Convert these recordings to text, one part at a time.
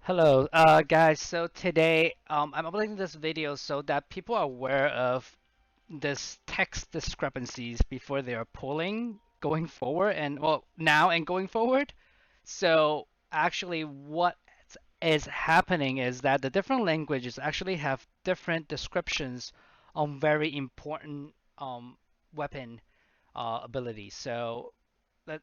Hello, guys. So today, I'm uploading this video so that people are aware of this text discrepancies before they are polling going forward, and well, now and going forward. So actually, what is happening is that the different languages actually have different descriptions on very important weapon abilities. So that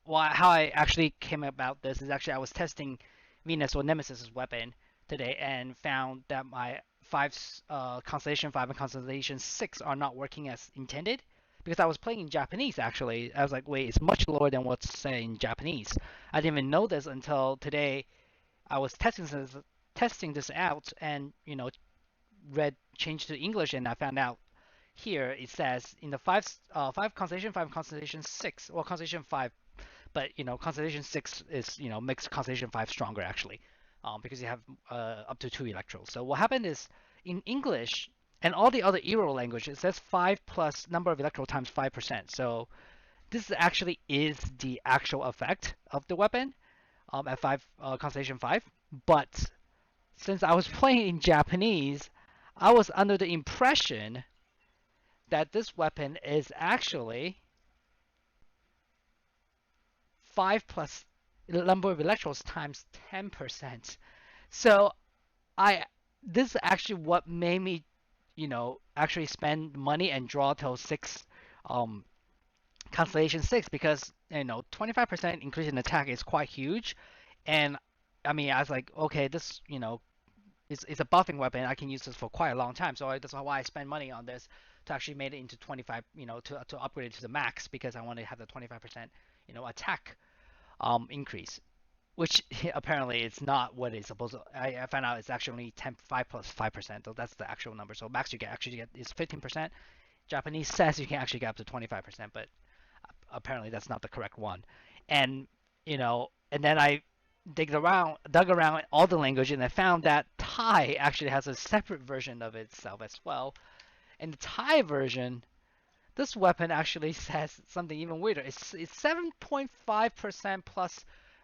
how I actually came about this is actually I was testing Venus or Nemesis' weapon today and found that my Constellation 5 and Constellation 6 are not working as intended because I was playing in Japanese actually. I was like, wait, it's much lower than what's say in Japanese. I didn't even know this until today. I was testing this out and read changed to English and I found out here it says in the five Constellation 5 and Constellation 6 or Constellation 5, but Constellation 6 is makes Constellation 5 stronger actually, because you have up to 2 electrodes. So what happened is in English and all the other Euro languages, it says 5 plus number of electrode times 5%. So this actually is the actual effect of the weapon at 5 Constellation 5. But since I was playing in Japanese, I was under the impression that this weapon is actually 5 plus the number of electrodes times 10%. So I this is actually what made me, actually spend money and draw till 6 um Constellation 6 because 25% increase in attack is quite huge. And I mean, I was like, okay, this, it's a buffing weapon. I can use this for quite a long time. So that's why I spend money on this to actually make it into 25, to upgrade it to the max because I want to have the 25%, attack increase, which apparently it's not what it's supposed to. I found out it's actually 5 plus 5%. So that's the actual number. So max you can actually get is 15%. Japanese says you can actually get up to 25%, but apparently that's not the correct one. And and then I dug around all the language, and I found that Thai actually has a separate version of itself as well. And the Thai version, this weapon actually says something even weirder. It's 7.5% plus.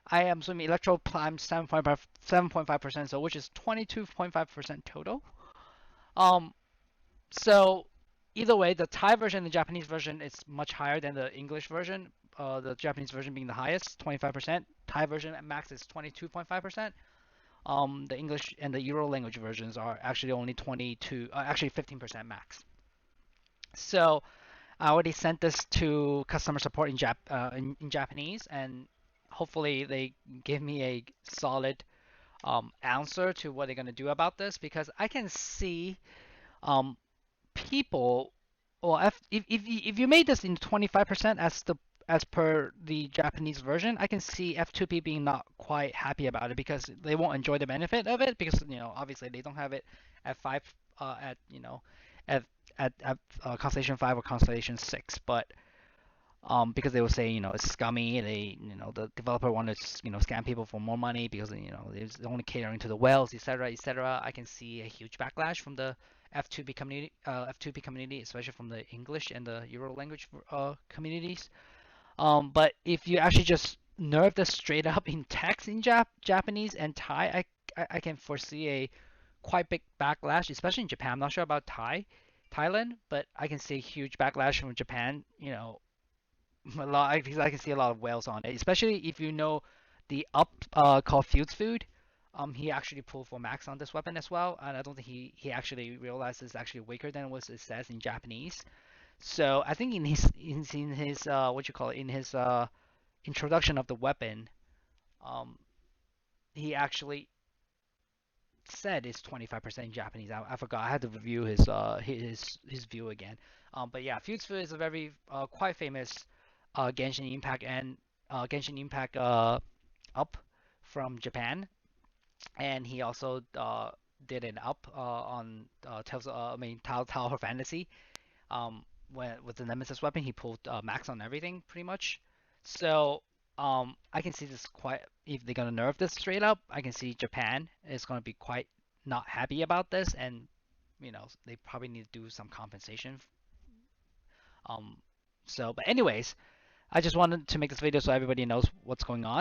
I am assuming electro prime 7.5%, so which is 22.5% total. Um, so either way, the Thai version and the Japanese version is much higher than the English version. The Japanese version being the highest, 25%. Thai version at max is 22.5%. The English and the Euro language versions are actually only 15% max. So I already sent this to customer support in Japanese, and hopefully they give me a solid answer to what they're gonna do about this because I can see um, people, well, if you made this in 25% as per the Japanese version, I can see F2P being not quite happy about it because they won't enjoy the benefit of it because obviously they don't have it at 5 at at Constellation 5 or Constellation 6, but because they will say it's scummy. They the developer wanted to scam people for more money because it's only catering to the whales, etc., etc. I can see a huge backlash from the F2P community, especially from the English and the Euro language communities. But if you actually just nerf this straight up in text in Japanese and Thai, I can foresee a quite big backlash, especially in Japan. I'm not sure about Thailand, but I can see a huge backlash from Japan. I can see a lot of whales on it, especially if you know the up called Fuse Food. He actually pulled for max on this weapon as well, and I don't think he actually realized it's actually weaker than what it says in Japanese. So I think in his what you call it in his introduction of the weapon, um, he actually said it's 25% in Japanese. I forgot. I had to review his view again. But yeah, Fuse Food is a very quite famous Genshin Impact and Genshin Impact up from Japan, and he also did an up on Tower Fantasy. With the Nemesis weapon, he pulled max on everything pretty much. So I can see this quite. If they're gonna nerf this straight up, I can see Japan is gonna be quite not happy about this, and they probably need to do some compensation. Um, but anyways, I just wanted to make this video so everybody knows what's going on.